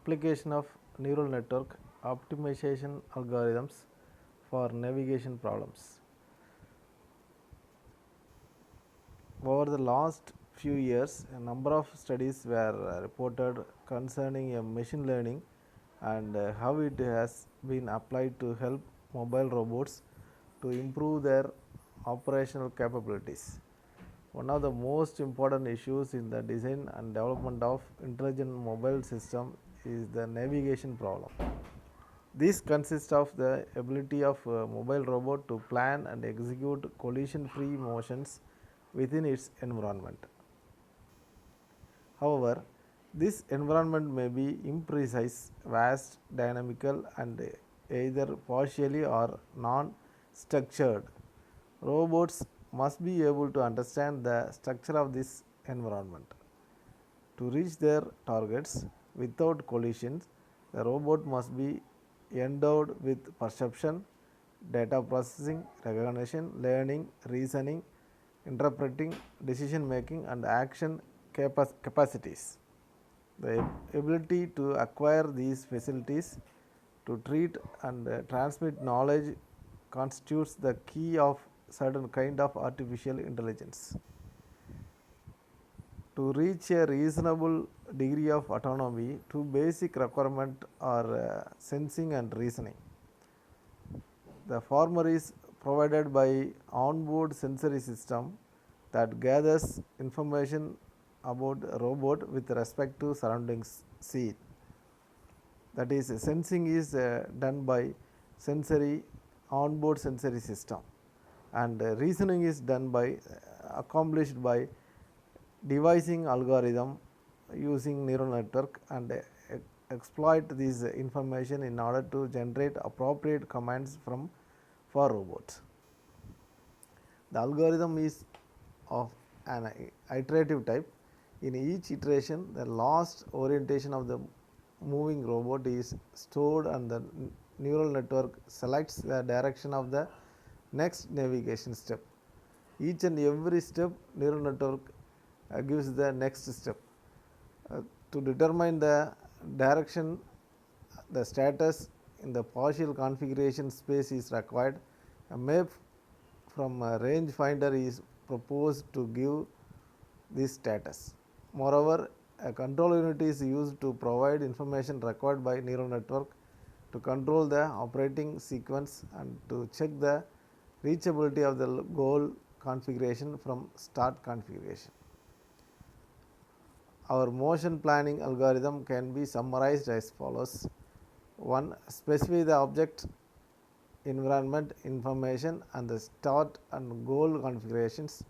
application of neural network optimization algorithms for navigation problems. Over the last few years, a number of studies were reported concerning machine learning and how it has been applied to help mobile robots to improve their operational capabilities. One of the most important issues in the design and development of intelligent mobile system is the navigation problem. This consists of the ability of a mobile robot to plan and execute collision-free motions within its environment. However, this environment may be imprecise, vast, dynamical, and either partially or non-structured. Robots must be able to understand the structure of this environment. To reach their targets without collisions, the robot must be endowed with perception, data processing, recognition, learning, reasoning, interpreting, decision making, and action capacities. The ability to acquire these facilities to treat and transmit knowledge constitutes the key of certain kind of artificial intelligence. To reach a reasonable degree of autonomy, two basic requirements are sensing and reasoning. The former is provided by onboard sensory system that gathers information about a robot with respect to surroundings scene. That is, sensing is done by sensory onboard sensory system, and reasoning is done by accomplished by devising algorithm using neural network and exploit this information in order to generate appropriate commands for robots. The algorithm is of an iterative type. In each iteration, the last orientation of the moving robot is stored and the neural network selects the direction of the next navigation step. Each and every step, neural network gives the next step. To determine the direction, the status in the partial configuration space is required. A map from a rangefinder is proposed to give this status. Moreover, a control unit is used to provide information required by neural network to control the operating sequence and to check the reachability of the goal configuration from start configuration. Our motion planning algorithm can be summarized as follows. 1. Specify the object environment information and the start and goal configurations.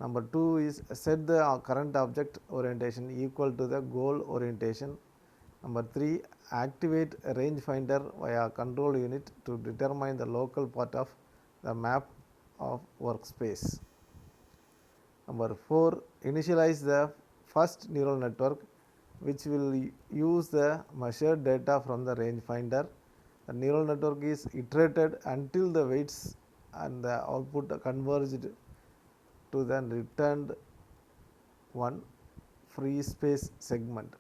Number 2 is set the current object orientation equal to the goal orientation. Number 3, activate a rangefinder via control unit to determine the local part of the map of workspace. Number 4, initialize the first neural network which will use the measured data from the rangefinder. The neural network is iterated until the weights and the output converged to the returned one free space segment.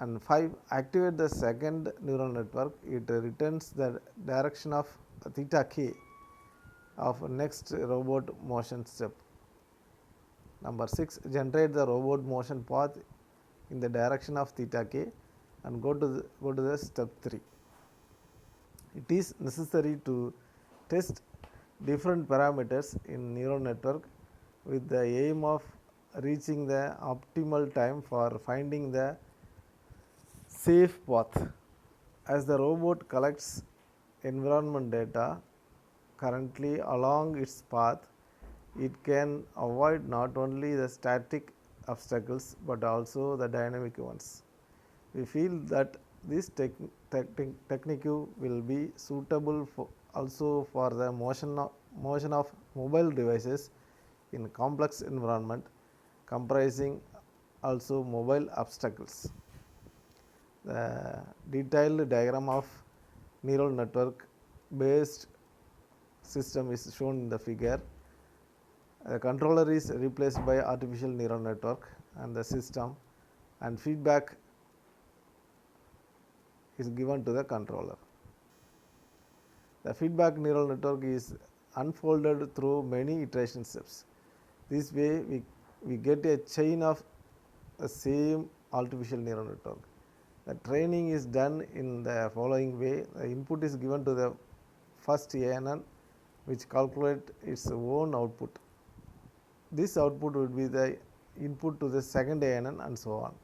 And 5, activate the second neural network. It returns the direction of theta k of next robot motion step. Number 6, generate the robot motion path in the direction of theta k and go to the step 3. It is necessary to test different parameters in neural network with the aim of reaching the optimal time for finding the safe path. As the robot collects environment data currently along its path, it can avoid not only the static obstacles but also the dynamic ones. We feel that this technique will be suitable also for the motion of mobile devices in complex environment comprising also mobile obstacles. The detailed diagram of neural network based system is shown in the figure. The controller is replaced by artificial neural network and the system and feedback is given to the controller. The feedback neural network is unfolded through many iteration steps. This way we get a chain of the same artificial neural network. The training is done in the following way. The input is given to the first ANN, which calculates its own output. This output would be the input to the second ANN and so on.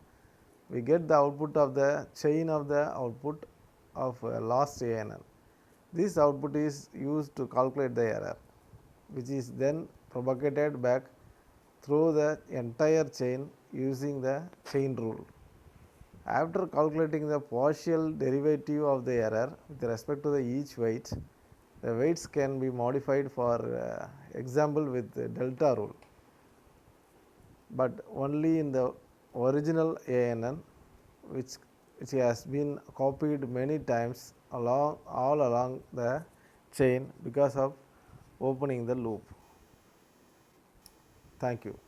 We get the output of the chain of the output of last ANN. This output is used to calculate the error, which is then propagated back through the entire chain using the chain rule. After calculating the partial derivative of the error with respect to the each weight, the weights can be modified for example with the delta rule, but only in the original ANN, which has been copied many times all along the chain because of opening the loop. Thank you.